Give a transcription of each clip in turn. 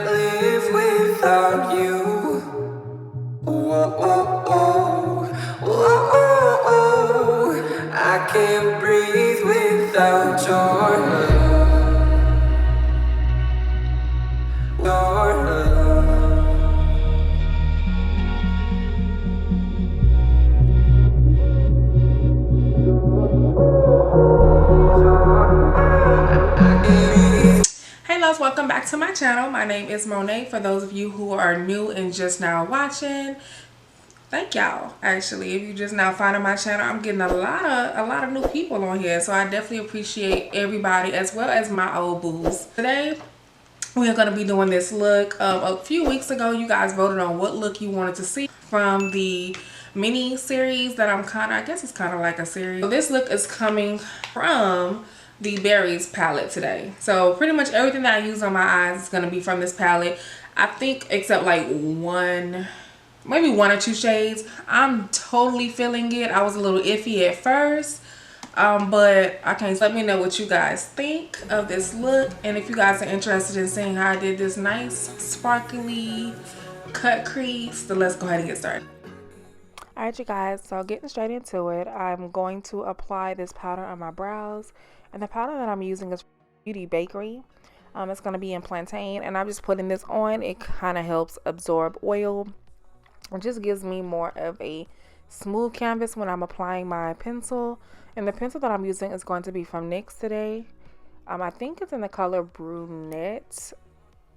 live without you. Whoa, whoa, whoa, whoa, whoa. I can't breathe without your love. Hey loves, welcome back to my channel. My name is Monet. For those of you who are new and just now watching, thank y'all. Actually, if you just now finding my channel, I'm getting a lot of new people on here, so I definitely appreciate everybody as well as my old boos. Today we are going to be doing this look. A few weeks ago you guys voted on what look you wanted to see from the mini series that I guess it's kind of like a series. So this look is coming from the Berries palette today. So pretty much everything that I use on my eyes is going to be from this palette. I think except like maybe one or two shades. I'm totally feeling it. I was a little iffy at first, but I can't. Let me know what you guys think of this look, and if you guys are interested in seeing how I did this nice sparkly cut crease, then let's go ahead and get started. Alright you guys, so getting straight into it, I'm going to apply this powder on my brows, and the powder that I'm using is Beauty Bakery. It's going to be in Plantain, and I'm just putting this on. It kind of helps absorb oil. It just gives me more of a smooth canvas when I'm applying my pencil. And the pencil that I'm using is going to be from NYX today. I think it's in the color brunette.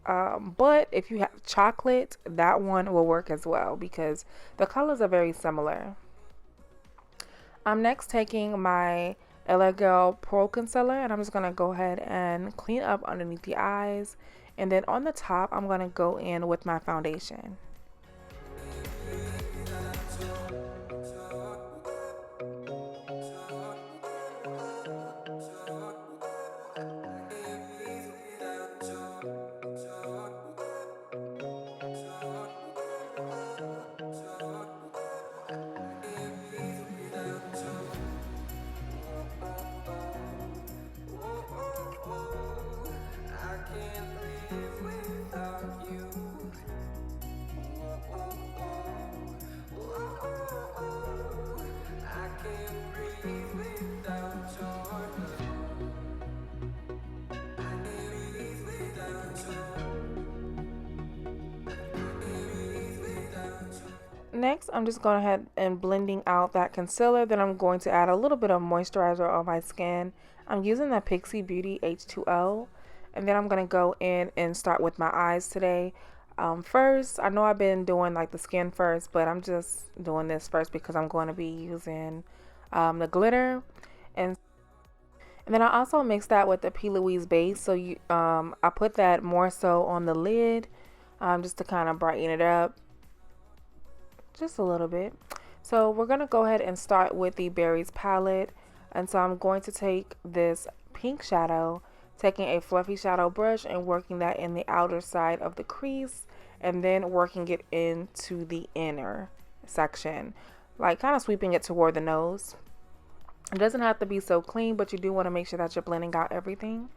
But if you have chocolate, that one will work as well because the colors are very similar. I'm next taking my LA Girl Pro Concealer, and I'm just going to go ahead and clean up underneath the eyes. And then on the top, I'm going to go in with my foundation. Next, I'm just going ahead and blending out that concealer. Then I'm going to add a little bit of moisturizer on my skin. I'm using the Pixie Beauty H2O. And then I'm going to go in and start with my eyes today. First, I know I've been doing like the skin first, but I'm just doing this first because I'm going to be using the glitter. And then I also mix that with the P. Louise base. So I put that more so on the lid just to kind of brighten it up. Just a little bit. So we're going to go ahead and start with the Berries palette. And so I'm going to take this pink shadow, taking a fluffy shadow brush and working that in the outer side of the crease, and then working it into the inner section, like kind of sweeping it toward the nose. It doesn't have to be so clean, but you do want to make sure that you're blending out everything.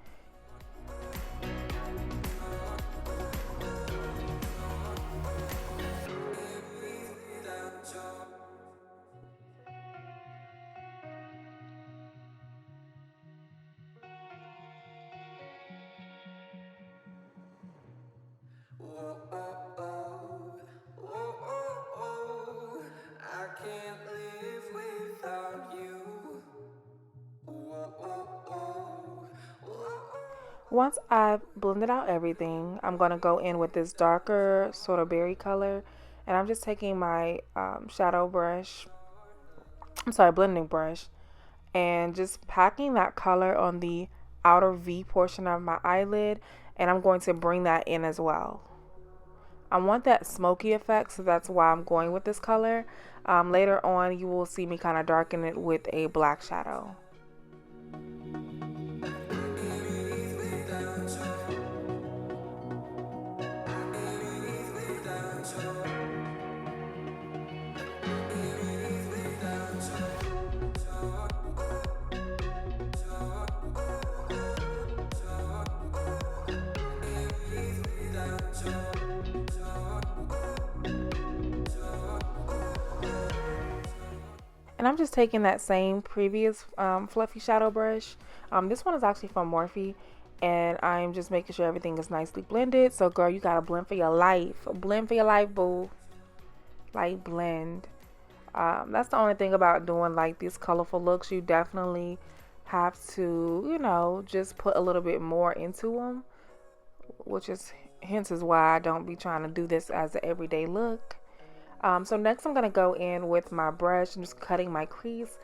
Once I've blended out everything, I'm going to go in with this darker sort of berry color, and I'm just taking my blending brush, and just packing that color on the outer V portion of my eyelid, and I'm going to bring that in as well. I want that smoky effect, so that's why I'm going with this color. Later on, you will see me kind of darken it with a black shadow. And I'm just taking that same previous fluffy shadow brush. This one is actually from Morphe. And I'm just making sure everything is nicely blended. So girl, you gotta blend for your life. Blend for your life, boo. Like blend. That's the only thing about doing like these colorful looks. You definitely have to, you know, just put a little bit more into them. Which is hence is why I don't be trying to do this as an everyday look. So next I'm going to go in with my brush and just cutting my crease.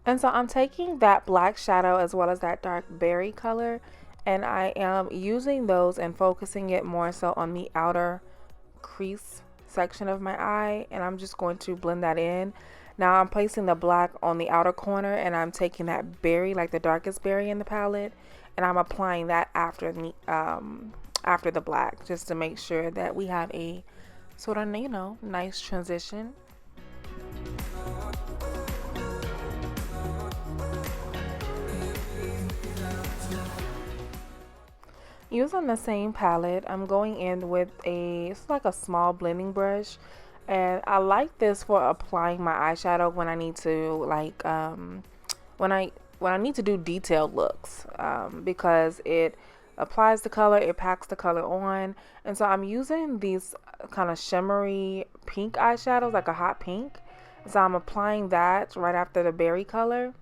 And so I'm taking that black shadow as well as that dark berry color, and I am using those and focusing it more so on the outer crease section of my eye, and I'm just going to blend that in. Now I'm placing the black on the outer corner, and I'm taking that berry, like the darkest berry in the palette, and I'm applying that after the black, just to make sure that we have a sort of, you know, nice transition. Using the same palette, I'm going in with it's like a small blending brush, and I like this for applying my eyeshadow when I need to like when I need to do detailed looks, because it applies the color, it packs the color on. And so I'm using these kind of shimmery pink eyeshadows, like a hot pink. So I'm applying that right after the berry color.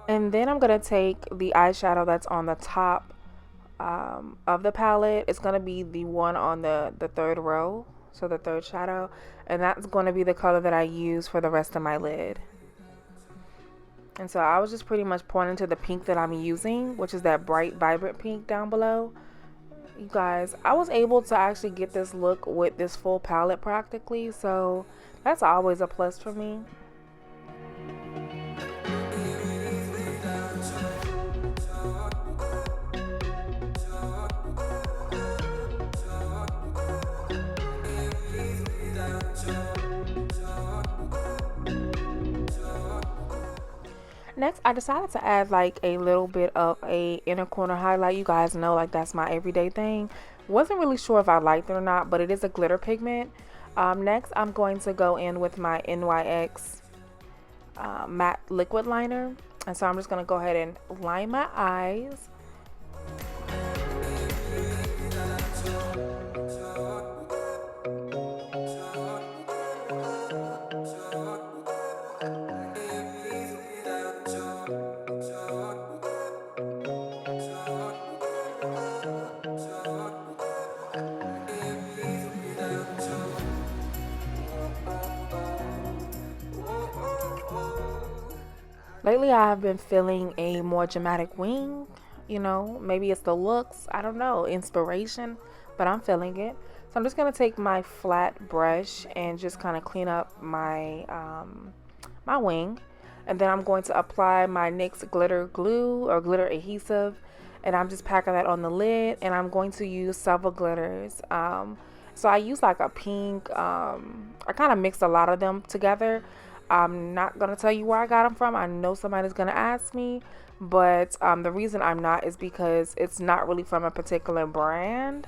And then I'm going to take the eyeshadow that's on the top of the palette. It's going to be the one on the third row, so the third shadow. And that's going to be the color that I use for the rest of my lid. And so I was just pretty much pointing to the pink that I'm using, which is that bright, vibrant pink down below. You guys, I was able to actually get this look with this full palette practically. So that's always a plus for me. Next, I decided to add like a little bit of a inner corner highlight. You guys know, like, that's my everyday thing. Wasn't really sure if I liked it or not, but it is a glitter pigment. Next, I'm going to go in with my NYX matte liquid liner. And so I'm just going to go ahead and line my eyes. Lately, I have been feeling a more dramatic wing. You know, maybe it's the looks, I don't know, inspiration, but I'm feeling it. So I'm just going to take my flat brush and just kind of clean up my my wing. And then I'm going to apply my NYX glitter glue or glitter adhesive. And I'm just packing that on the lid. And I'm going to use several glitters. So I use like a pink, I kind of mixed a lot of them together. I'm not going to tell you where I got them from. I know somebody's going to ask me. But the reason I'm not is because it's not really from a particular brand.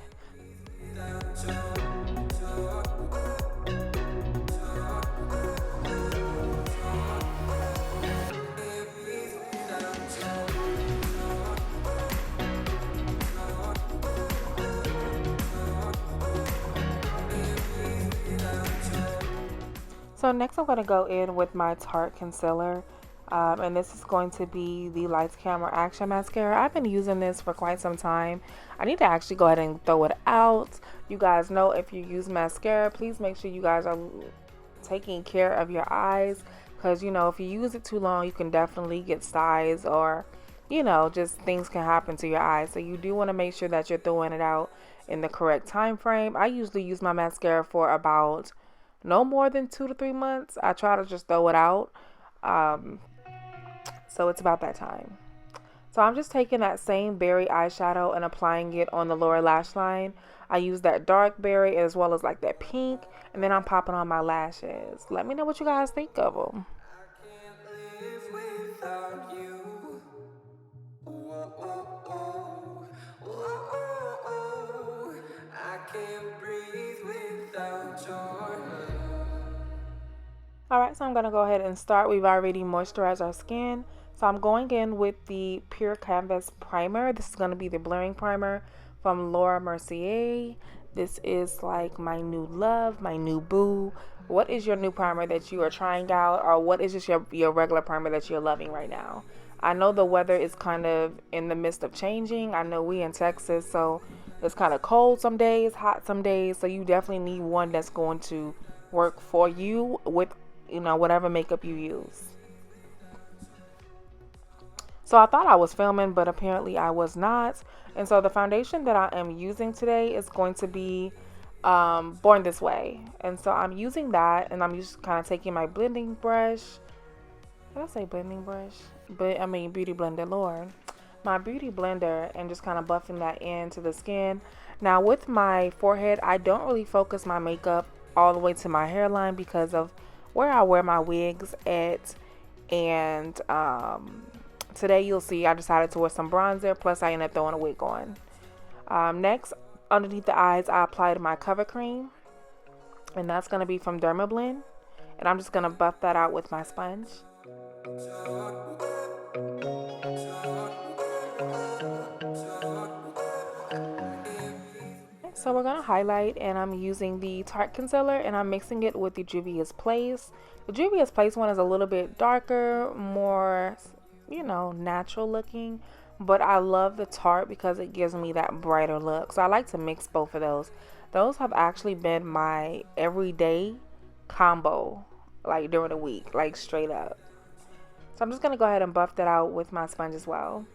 So next I'm going to go in with my Tarte concealer. And this is going to be the Lights Camera Action Mascara. I've been using this for quite some time. I need to actually go ahead and throw it out. You guys know, if you use mascara, please make sure you guys are taking care of your eyes, because you know, if you use it too long, you can definitely get styes, or you know, just things can happen to your eyes. So you do want to make sure that you're throwing it out in the correct time frame. I usually use my mascara for about no more than 2 to 3 months. I try to just throw it out. So it's about that time. So I'm just taking that same berry eyeshadow and applying it on the lower lash line. I use that dark berry as well as like that pink, and then I'm popping on my lashes. Let me know what you guys think of them. Alright, so I'm going to go ahead and start. We've already moisturized our skin. So I'm going in with the Pure Canvas Primer. This is going to be the blurring primer from Laura Mercier. This is like my new love, my new boo. What is your new primer that you are trying out, or what is just your regular primer that you're loving right now? I know the weather is kind of in the midst of changing. I know we in Texas, so it's kind of cold some days, hot some days. So you definitely need one that's going to work for you with, you know, whatever makeup you use. So I thought I was filming, but apparently I was not. And so the foundation that I am using today is going to be Born This Way. And so I'm using that, and I'm just kind of taking my blending brush. Did I say blending brush? But I mean beauty blender, Lord. My beauty blender, and just kind of buffing that into the skin. Now with my forehead, I don't really focus my makeup all the way to my hairline because of where I wear my wigs at. And today you'll see I decided to wear some bronzer, plus I ended up throwing a wig on. Next, underneath the eyes, I applied my cover cream, and that's going to be from Dermablend, and I'm just going to buff that out with my sponge. So we're going to highlight, and I'm using the Tarte concealer, and I'm mixing it with the Juvias Place. The Juvias Place one is a little bit darker, more, you know, natural looking, but I love the Tarte because it gives me that brighter look. So I like to mix both of those. Those have actually been my everyday combo, like during the week, like straight up. So I'm just going to go ahead and buff that out with my sponge as well.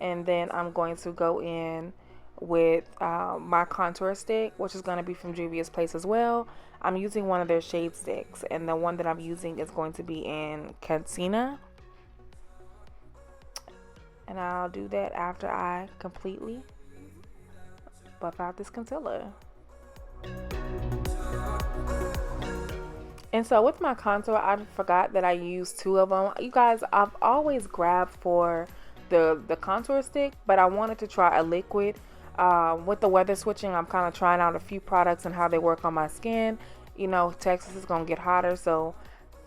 And then I'm going to go in with my contour stick, which is going to be from Juvia's Place as well. I'm using one of their shade sticks, and the one that I'm using is going to be in Cancina. And I'll do that after I completely buff out this concealer. And so with my contour, I forgot that I used 2 of them. You guys, I've always grabbed for the contour stick, but I wanted to try a liquid. With the weather switching, I'm kind of trying out a few products and how they work on my skin. You know, Texas is going to get hotter, so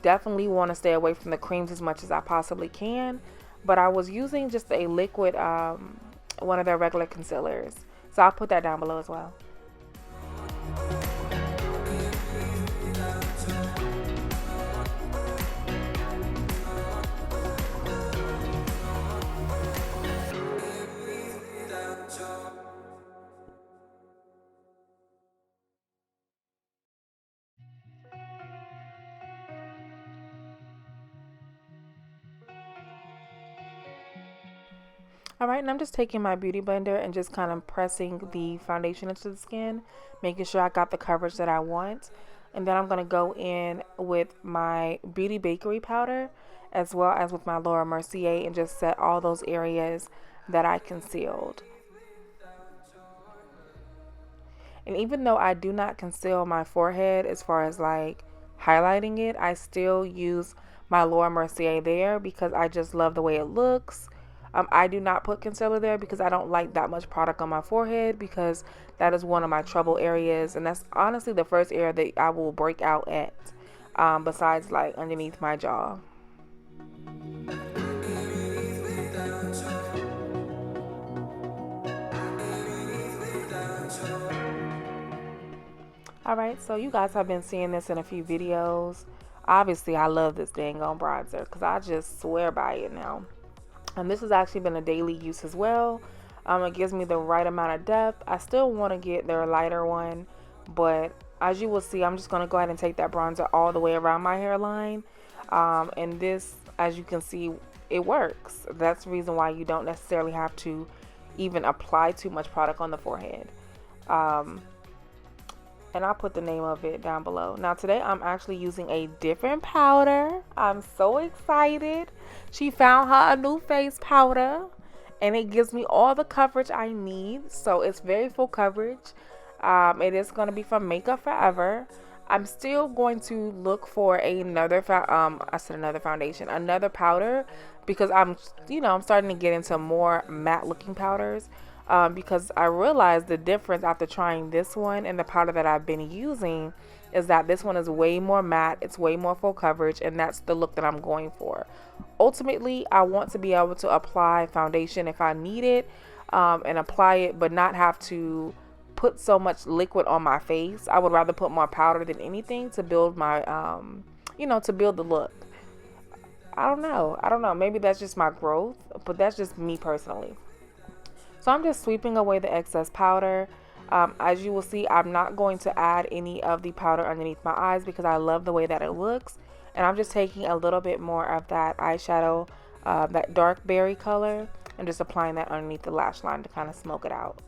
definitely want to stay away from the creams as much as I possibly can. But I was using just a liquid, one of their regular concealers. So I'll put that down below as well. Alright, and I'm just taking my beauty blender and just kind of pressing the foundation into the skin, making sure I got the coverage that I want. And then I'm going to go in with my Beauty Bakery powder, as well as with my Laura Mercier, and just set all those areas that I concealed. And even though I do not conceal my forehead as far as like highlighting it, I still use my Laura Mercier there because I just love the way it looks. I do not put concealer there because I don't like that much product on my forehead, because that is one of my trouble areas, and that's honestly the first area that I will break out at, besides like underneath my jaw. Alright, so you guys have been seeing this in a few videos. Obviously, I love this dang on bronzer because I just swear by it now. And this has actually been a daily use as well. It gives me the right amount of depth. I still want to get their lighter one, but as you will see, I'm just going to go ahead and take that bronzer all the way around my hairline. And this, as you can see, it works. That's the reason why you don't necessarily have to even apply too much product on the forehead. And I'll put the name of it down below. Now today I'm actually using a different powder. I'm so excited. She found her a new face powder and it gives me all the coverage I need. So it's very full coverage. It is going to be from Makeup Forever. I'm still going to look for another foundation, another powder, because I'm starting to get into more matte looking powders. Because I realized the difference after trying this one and the powder that I've been using is that this one is way more matte, it's way more full coverage, and that's the look that I'm going for. Ultimately, I want to be able to apply foundation if I need it, and apply it, but not have to put so much liquid on my face. I would rather put more powder than anything to build my, to build the look. I don't know. Maybe that's just my growth, but that's just me personally. So I'm just sweeping away the excess powder. As you will see, I'm not going to add any of the powder underneath my eyes because I love the way that it looks. And I'm just taking a little bit more of that eyeshadow, that dark berry color, and just applying that underneath the lash line to kind of smoke it out.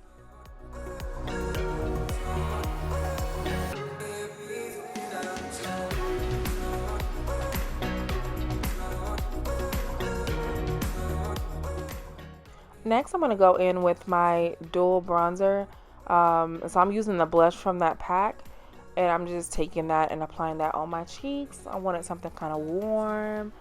Next, I'm going to go in with my dual bronzer. So I'm using the blush from that pack. And I'm just taking that and applying that on my cheeks. I wanted something kind of warm.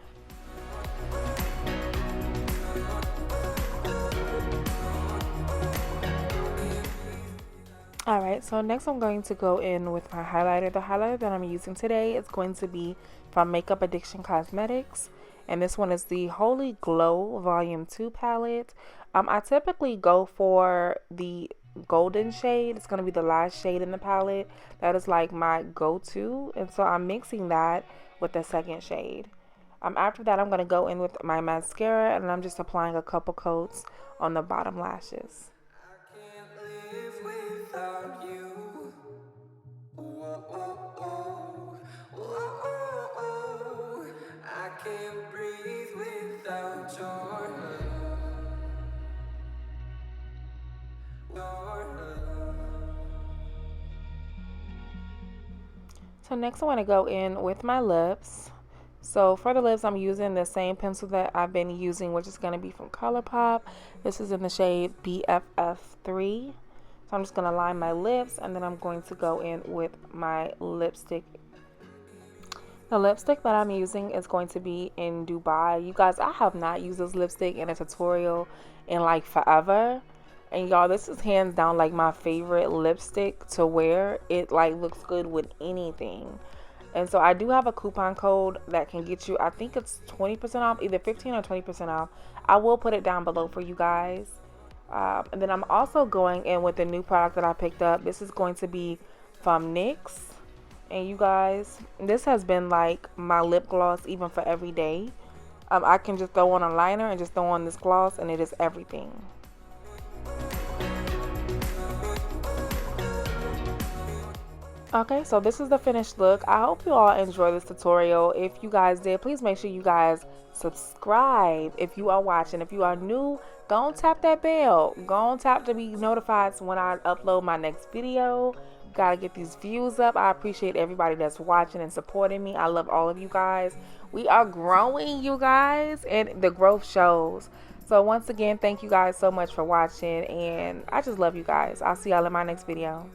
Alright, so next I'm going to go in with my highlighter. The highlighter that I'm using today is going to be from Makeup Addiction Cosmetics. And this one is the Holy Glow Volume 2 palette. I typically go for the golden shade. It's going to be the last shade in the palette. That is like my go-to. And so I'm mixing that with the second shade. After that, I'm going to go in with my mascara. And I'm just applying a couple coats on the bottom lashes. So next I want to go in with my lips. So for the lips, I'm using the same pencil that I've been using, which is going to be from ColourPop. This is in the shade BFF3. So I'm just going to line my lips, and then I'm going to go in with my lipstick. The lipstick that I'm using is going to be in Dubai. You guys, I have not used this lipstick in a tutorial in like forever. And y'all, this is hands down like my favorite lipstick to wear. It like looks good with anything. And so I do have a coupon code that can get you, I think it's 20% off, either 15 or 20% off. I will put it down below for you guys. And then I'm also going in with the new product that I picked up. This is going to be from NYX. And you guys, this has been like my lip gloss even for every day. I can just throw on a liner and just throw on this gloss and it is everything. Okay, so this is the finished look. I hope you all enjoy this tutorial. If you guys did, please make sure you guys subscribe if you are watching. If you are new, go on tap that bell. Go on tap to be notified when I upload my next video. Gotta get these views up. I appreciate everybody that's watching and supporting me. I love all of you guys. We are growing, you guys, and the growth shows. So once again, thank you guys so much for watching, and I just love you guys. I'll see y'all in my next video.